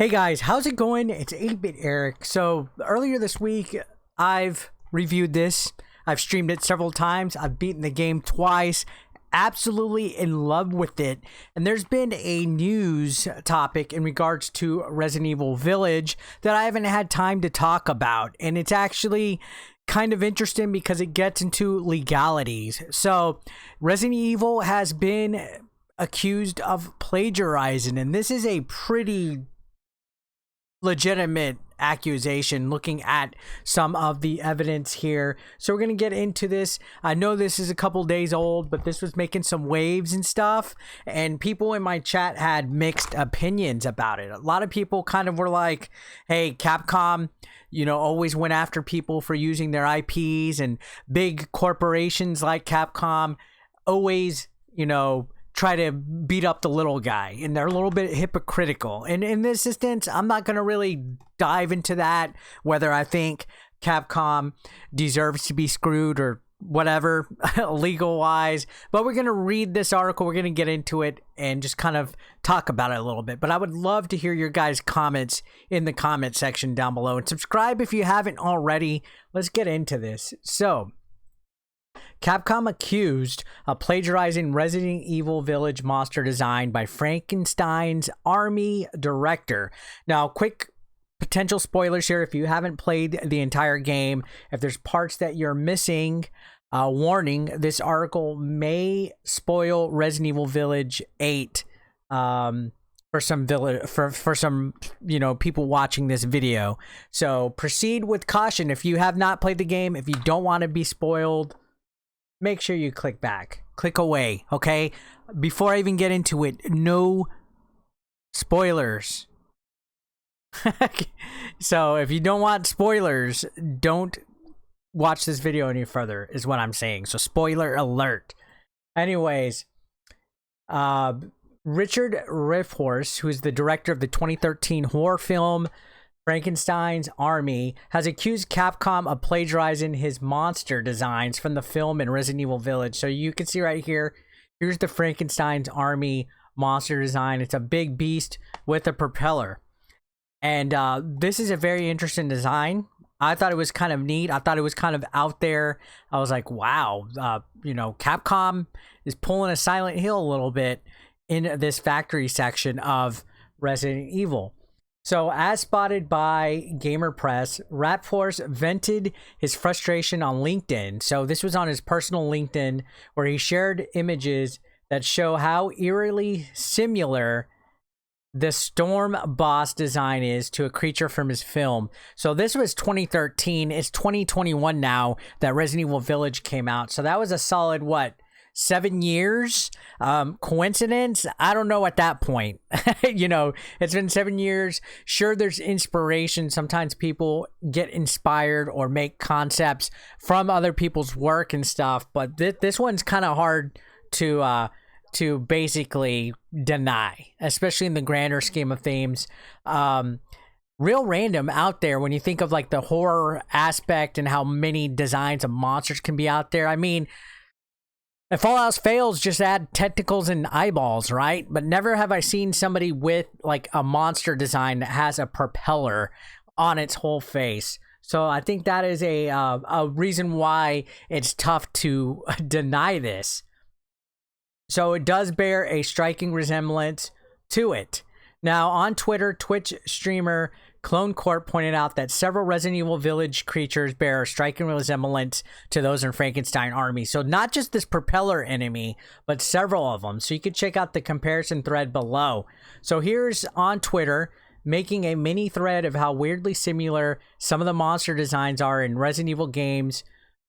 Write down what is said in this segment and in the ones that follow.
Hey guys, how's it going? It's 8-Bit Eric. So earlier this week, I've reviewed this. I've streamed it several times. I've beaten the game twice. Absolutely in love with it. And there's been a news topic in regards to Resident Evil Village that I haven't had time to talk about. And it's actually kind of interesting because it gets into legalities. So Resident Evil has been accused of plagiarizing, and this is a pretty legitimate accusation looking at some of the evidence here. So we're going to get into this. I know this is a couple days old, but this was making some waves and stuff, and people in my chat had mixed opinions about it. A lot of people kind of were like, hey, Capcom, always went after people for using their IPs, and big corporations like Capcom always, try to beat up the little guy, and they're a little bit hypocritical. And in this instance, I'm not going to really dive into that, whether I think Capcom deserves to be screwed or whatever legal wise, but we're going to read this article. We're going to get into it and just kind of talk about it a little bit. But I would love to hear your guys' comments in the comment section down below, and subscribe if you haven't already. Let's get into this. So Capcom accused of plagiarizing Resident Evil Village monster design by Frankenstein's Army director. Now, quick potential spoilers here. If you haven't played the entire game, if there's parts that you're missing, warning, this article may spoil Resident Evil Village 8 for some people watching this video. So proceed with caution. If you have not played the game, if you don't want to be spoiled, make sure you click back, click away, okay? Before I even get into it, no spoilers. So if you don't want spoilers, don't watch this video any further, is what I'm saying. So spoiler alert. Anyways, Richard Riffhorse, who is the director of the 2013 horror film Frankenstein's Army, has accused Capcom of plagiarizing his monster designs from the film in Resident Evil Village. So you can see right here, here's the Frankenstein's Army monster design. It's a big beast with a propeller. And this is a very interesting design. I thought it was kind of neat. I thought it was kind of out there. I was like, wow, Capcom is pulling a Silent Hill a little bit in this factory section of Resident Evil. So, as spotted by Gamer Press, Ratforce vented his frustration on LinkedIn. So, this was on his personal LinkedIn, where he shared images that show how eerily similar the Storm Boss design is to a creature from his film. So, this was 2013. It's 2021 now that Resident Evil Village came out. So, that was a solid, 7 years? Coincidence? I don't know at that point. It's been 7 years. Sure, there's inspiration. Sometimes people get inspired or make concepts from other people's work and stuff, but this one's kind of hard to basically deny, especially in the grander scheme of things. Real random out there when you think of like the horror aspect and how many designs of monsters can be out there. I mean, if all else fails, just add tentacles and eyeballs, right? But never have I seen somebody with like a monster design that has a propeller on its whole face. So I think that is a reason why it's tough to deny this. So it does bear a striking resemblance to it. Now on Twitter, Twitch streamer Clone Corp pointed out that several Resident Evil Village creatures bear a striking resemblance to those in Frankenstein Army. So not just this propeller enemy, but several of them. So you can check out the comparison thread below. So here's on Twitter, making a mini thread of how weirdly similar some of the monster designs are in Resident Evil games,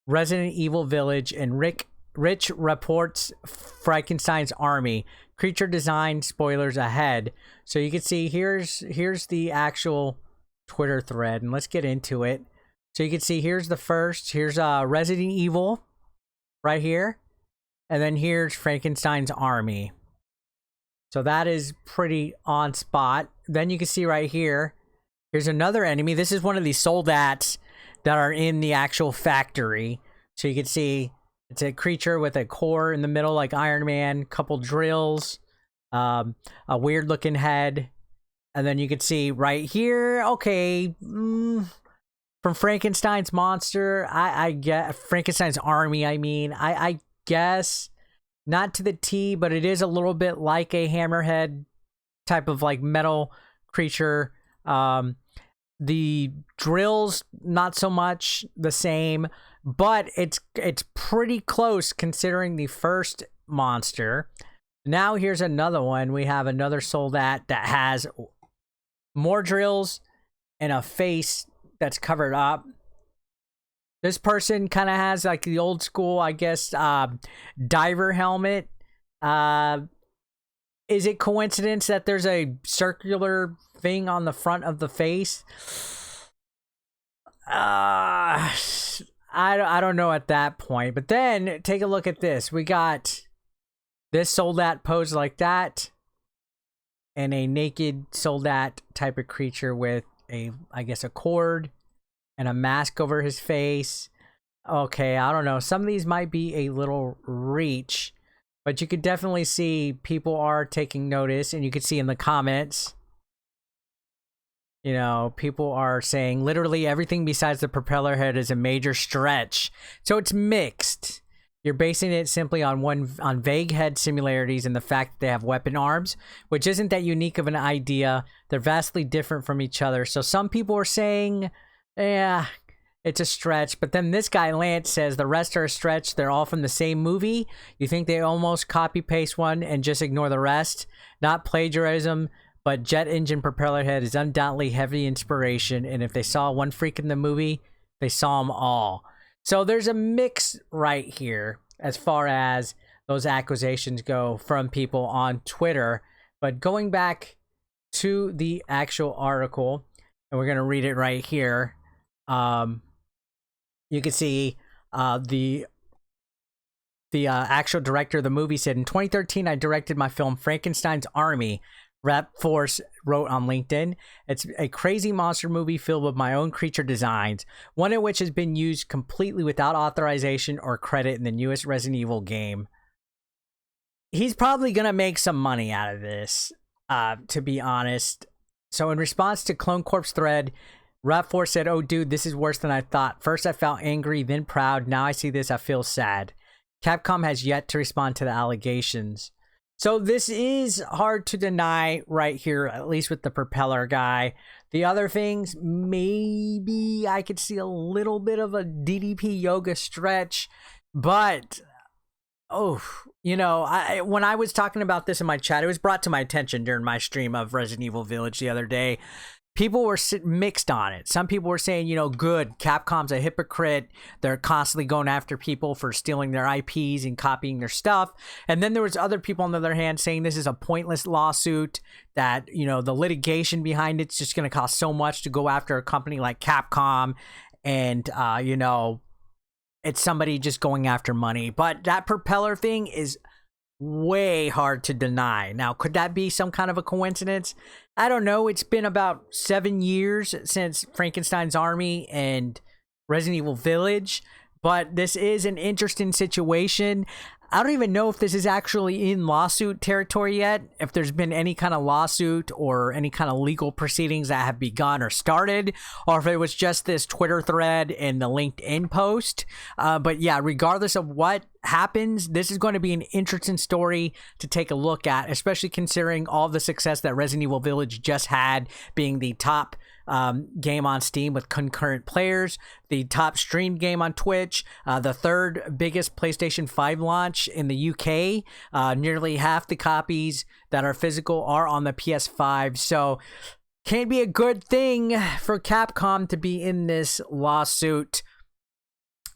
Resident Evil Village, and Rich reports Frankenstein's Army. Creature design spoilers ahead. So you can see here's the actual Twitter thread, and let's get into it. So you can see here's the first. Here's Resident Evil right here, and then here's Frankenstein's Army. So that is pretty on spot. Then you can see right here, here's another enemy. This is one of these soldats that are in the actual factory. So you can see it's a creature with a core in the middle like Iron Man, couple drills, a weird looking head, And then you can see right here, okay, from Frankenstein's monster, I get Frankenstein's army. I guess not to the T, but it is a little bit like a hammerhead type of like metal creature. The drills not so much the same, but it's pretty close considering the first monster. Now here's another one. We have another Soldat that has more drills and a face that's covered up. This person kind of has like the old school, I guess, diver helmet. Is it coincidence that there's a circular thing on the front of the face? I don't know at that point. But then take a look at this. We got this Soldat pose like that, and a naked Soldat type of creature with a, I guess, a cord and a mask over his face. Okay, I don't know. Some of these might be a little reach, but you could definitely see people are taking notice, and you could see in the comments, you know, people are saying literally everything besides the propeller head is a major stretch. So it's mixed. You're basing it simply on vague head similarities and the fact that they have weapon arms, which isn't that unique of an idea. They're vastly different from each other. So some people are saying, yeah, it's a stretch. But then this guy, Lance, says the rest are a stretch. They're all from the same movie. You think they almost copy-paste one and just ignore the rest? Not plagiarism, but jet engine propeller head is undoubtedly heavy inspiration. And if they saw one freak in the movie, they saw them all. So there's a mix right here as far as those accusations go from people on Twitter. But going back to the actual article, and we're going to read it right here. You can see the actual director of the movie said, in 2013, I directed my film Frankenstein's Army. Rep Force wrote on LinkedIn, it's a crazy monster movie filled with my own creature designs, one of which has been used completely without authorization or credit in the newest Resident Evil game. He's probably going to make some money out of this, to be honest. So in response to Clone Corp's thread, Rep Force said, oh dude, this is worse than I thought. First I felt angry, then proud. Now I see this, I feel sad. Capcom has yet to respond to the allegations. So this is hard to deny right here, at least with the propeller guy. The other things, maybe I could see a little bit of a DDP yoga stretch, but you know, when I was talking about this in my chat, it was brought to my attention during my stream of Resident Evil Village the other day. People were mixed on it. Some people were saying, you know, good, Capcom's a hypocrite. They're constantly going after people for stealing their IPs and copying their stuff. And then there was other people on the other hand saying this is a pointless lawsuit, that, you know, the litigation behind it's just going to cost so much to go after a company like Capcom. And, you know, it's somebody just going after money. But that propeller thing is way hard to deny. Now, could that be some kind of a coincidence? I don't know. It's been about 7 years since Frankenstein's Army and Resident Evil Village, but this is an interesting situation. I don't even know if this is actually in lawsuit territory yet, if there's been any kind of lawsuit or any kind of legal proceedings that have begun or started, or if it was just this Twitter thread and the LinkedIn post. But yeah, regardless of what happens, this is going to be an interesting story to take a look at, especially considering all the success that Resident Evil Village just had, being the top game on Steam with concurrent players, the top streamed game on Twitch, the third biggest PlayStation 5 launch in the UK. Nearly half the copies that are physical are on the PS5. So can't be a good thing for Capcom to be in this lawsuit.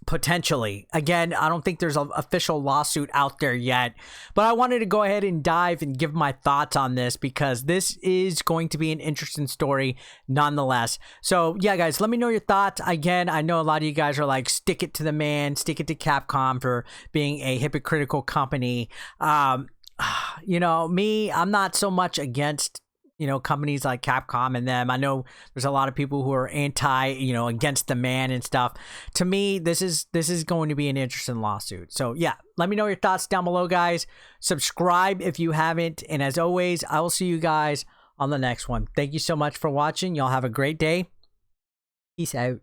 Potentially. Again, I don't think there's an official lawsuit out there yet, but I wanted to go ahead and dive and give my thoughts on this because this is going to be an interesting story nonetheless. So yeah, guys, let me know your thoughts. Again, I know a lot of you guys are like, stick it to the man, stick it to Capcom for being a hypocritical company. You know, me, I'm not so much against, you know, companies like Capcom and them. I know there's a lot of people who are anti, you know, against the man and stuff. To me, this is going to be an interesting lawsuit. So yeah, let me know your thoughts down below, guys. Subscribe if you haven't. And as always, I will see you guys on the next one. Thank you so much for watching. Y'all have a great day. Peace out.